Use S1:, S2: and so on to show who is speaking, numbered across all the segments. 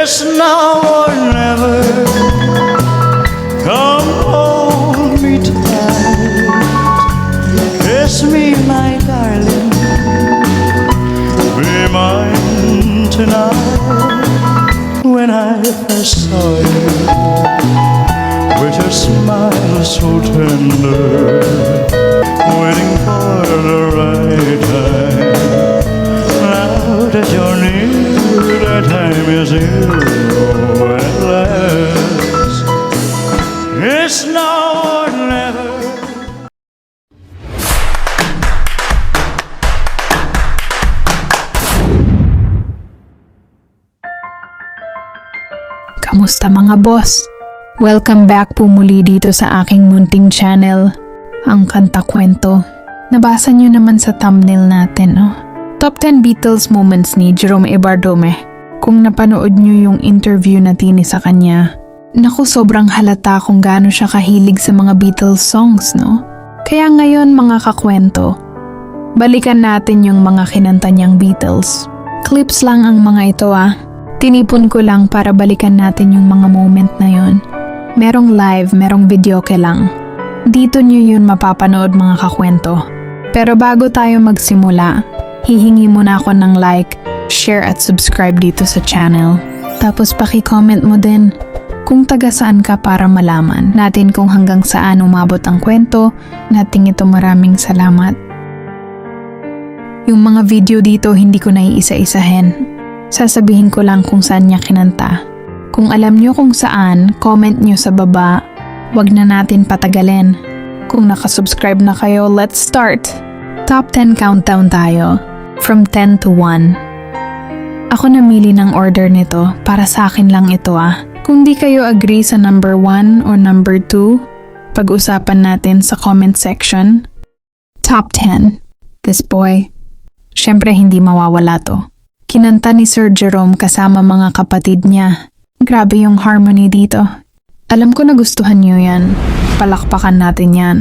S1: It's now or never. Come hold me tight. Kiss me, my darling. Be mine tonight. When I first saw you, with your smile so tender, waiting for the right time. Now that you're near, that time is here at last. It's now or never.
S2: Kamusta mga boss? Welcome back po muli dito sa aking munting channel, ang Kanta Kwento. Nabasa nyo naman sa thumbnail natin, no? Top 10 Beatles moments ni Jerome Ebardome. Kung napanood nyo yung interview natin sa kanya, naku, sobrang halata kung gaano siya kahilig sa mga Beatles songs, no? Kaya ngayon mga kakwento, balikan natin yung mga kinanta niyang Beatles. Clips lang ang mga ito Tinipon ko lang para balikan natin yung mga moment na yon. Merong live, merong videoke lang. Dito nyo yun mapapanood mga kakwento. Pero bago tayo magsimula, hihingi muna ako ng like, share at subscribe dito sa channel. Tapos paki-comment mo din kung taga saan ka para malaman natin kung hanggang saan umabot ang kwento nating ito. Maraming salamat. Yung mga video dito hindi ko na iisa-isahin. Sasabihin ko lang kung saan niya kinanta. Kung alam nyo kung saan, comment nyo sa baba. Wag na natin patagalin. Kung nakasubscribe na kayo, let's start! Top 10 countdown tayo. From 10 to 1. Ako namili ng order nito. Para sa akin lang ito Kung di kayo agree sa number 1 or number 2, pag-usapan natin sa comment section. Top 10. This boy. Syempre hindi mawawala to. Kinanta ni Sir Jerome kasama mga kapatid niya. Grabe yung harmony dito. Alam ko nagustuhan niyo yan. Palakpakan natin yan.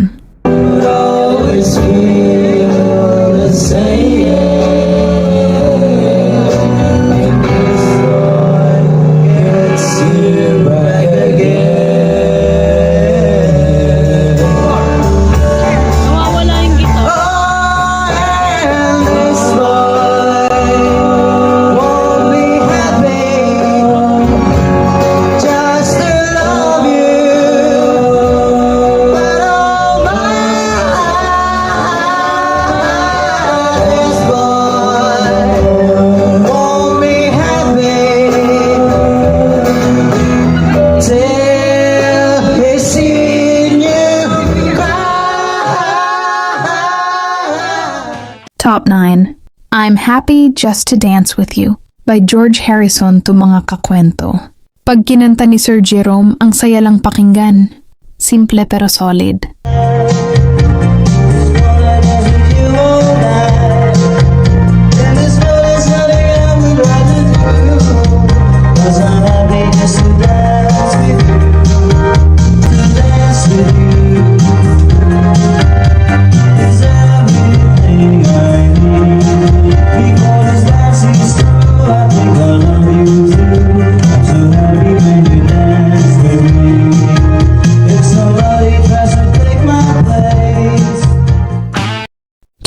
S2: Top 9. I'm Happy Just to Dance With You by George Harrison to mga kakwento. Pag kinanta ni Sir Jerome, ang saya lang pakinggan. Simple pero solid.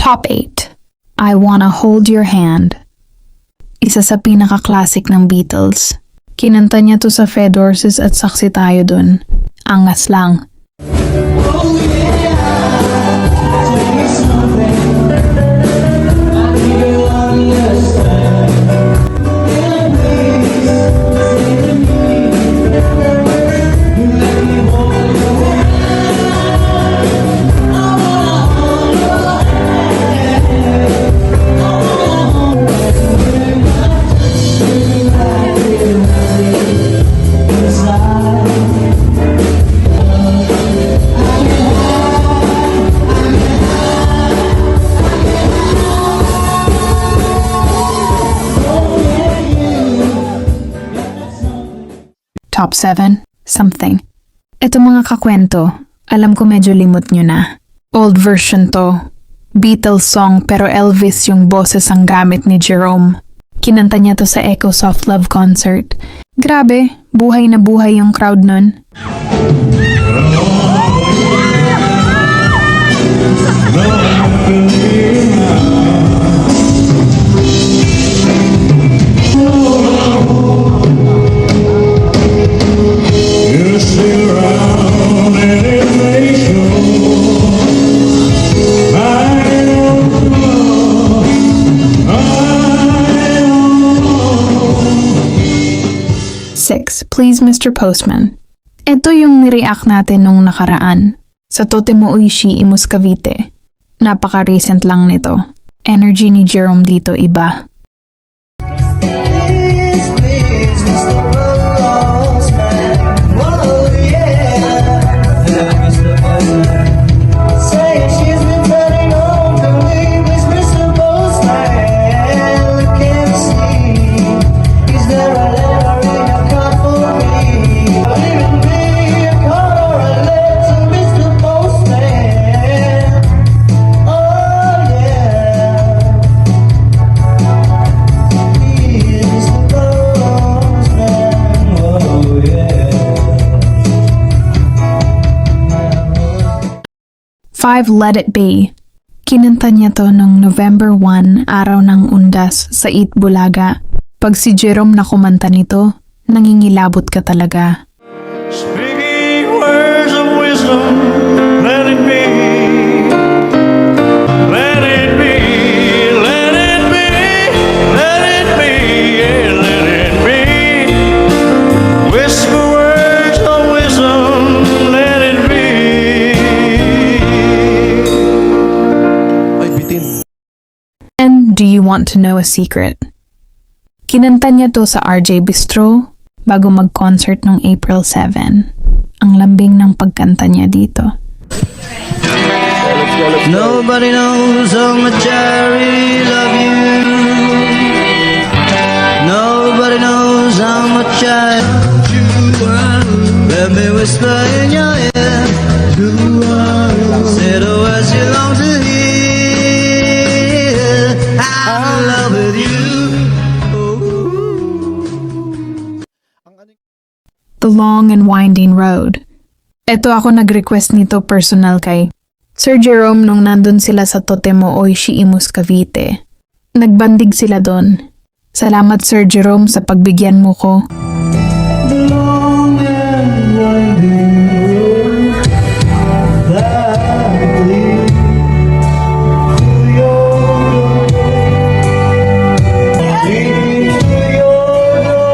S2: Top 8. I Wanna Hold Your Hand. Isa sa pinaka-classic ng Beatles. Kinanta niya to sa Fed Horses at saksi tayo dun. Angas lang. Top 7. Something. Ito mga kakwento, alam ko medyo limot nyo na. Old version to. Beatles song pero Elvis yung boses ang gamit ni Jerome. Kinanta niya to sa Echo Soft Love concert. Grabe, buhay na buhay yung crowd nun.
S1: You sit around and it may show. I don't know. I don't know.
S2: 6. Please Mr. Postman. Ito yung nireact natin nung nakaraan sa Totemo Oishi Imus Cavite. Napaka-recent lang nito. Energy ni Jerome dito iba. Five, Let It Be. Kinanta niya to nung November 1, araw ng undas sa Eat Bulaga. Pag si Jerome na kumanta nito, nangingilabot ka talaga.
S1: Speaking words of wisdom, let it be. Let it be, let it be, let it be, yeah, let it be. Whisper words of wisdom, let it be. Ay, bitin.
S2: And do you want to know a secret? Kinanta niya to sa RJ Bistro bago mag-concert nung April 7. Ang lambing ng pagkanta niya dito.
S3: Nobody knows how much I really love you. Nobody knows how much I love you. Let me whisper in your ear. Say the words you long to hear. I'm in love with you.
S2: The Long and Winding Road. Ito ako nag-request nito personal kay Sir Jerome nung nandun sila sa Totemo Oishi Imus Cavite. Nagbandig sila doon. Salamat Sir Jerome sa pagbigyan mo ko.
S1: The long and winding road that leads to your door, leads to your door.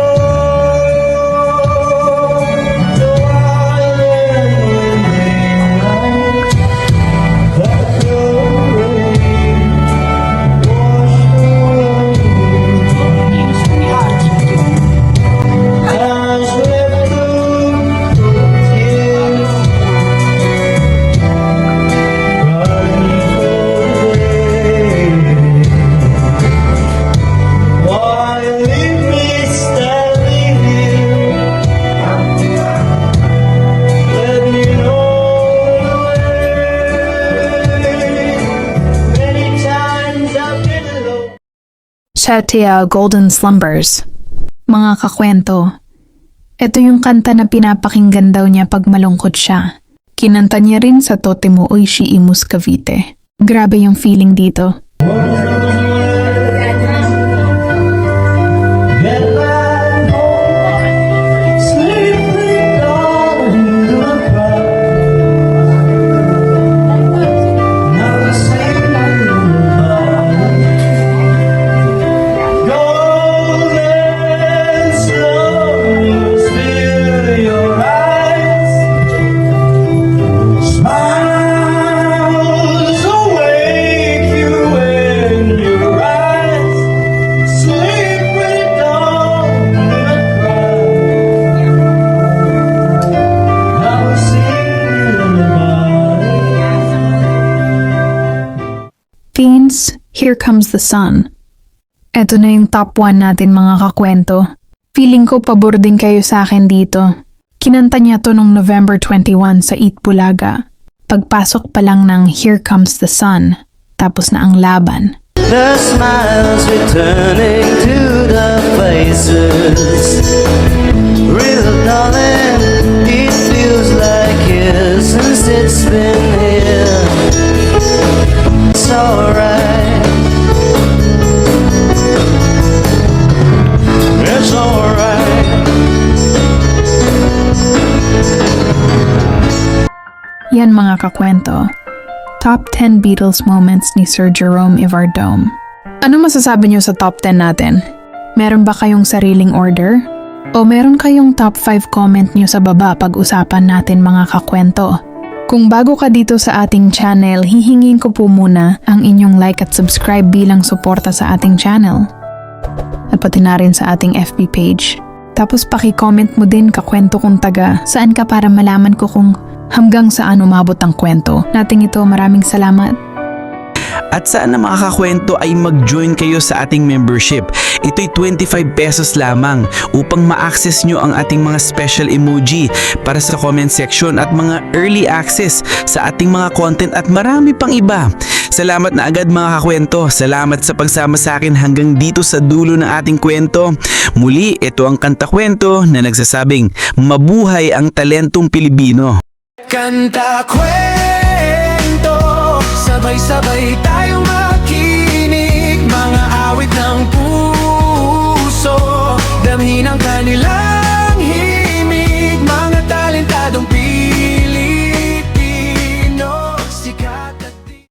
S1: The wild and winding road that the rain washed away. As we're through tears, crying for the day. Why leave me standing here? Let me know the way. Many times I've been alone.
S2: Shatia Golden Slumbers. Mga kakwento. Ito yung kanta na pinapakinggan daw niya pag malungkot siya. Kinanta niya rin sa Totemo Oishi Imus Cavite. Grabe yung feeling dito.
S1: Get back home, sleeping on the ground. Now the same golden slumbers fill your eyes. Smiles awake you in your eyes. Sleep with dawn in a crowd. Now we sing lullaby.
S2: Fiends, Here Comes the Sun. Ito na yung top 1 natin mga kakwento. Feeling ko pabor din kayo sa akin dito. Kinanta niya to nung November 21 sa Eat Bulaga. Pagpasok pa lang ng Here Comes the Sun, tapos na ang laban.
S3: The smiles returning to the faces just been here. It's alright.
S1: It's alright.
S2: Yan mga kakwento. Top 10 Beatles moments ni Sir Jerome Ivardome. Ano masasabi niyo sa top 10 natin? Meron ba kayong sariling order? O meron kayong top 5 comment niyo sa baba pag-usapan natin mga kakwento? Kung bago ka dito sa ating channel, hihingin ko po muna ang inyong like at subscribe bilang suporta sa ating channel. At pati na rin sa ating FB page. Tapos paki-comment mo din kakwento kong taga saan ka para malaman ko kung hanggang saan umabot ang kwento nating ito. Maraming salamat.
S4: At sana mga kakwento ay mag-join kayo sa ating membership. Ito'y 25 pesos lamang upang ma-access nyo ang ating mga special emoji para sa comment section at mga early access sa ating mga content at marami pang iba. Salamat na agad mga kakwento. Salamat sa pagsama sa akin hanggang dito sa dulo ng ating kwento. Muli, ito ang Kanta Kwento na nagsasabing mabuhay ang talentong Pilipino.
S3: Kanta kwento, sabay-sabay tayo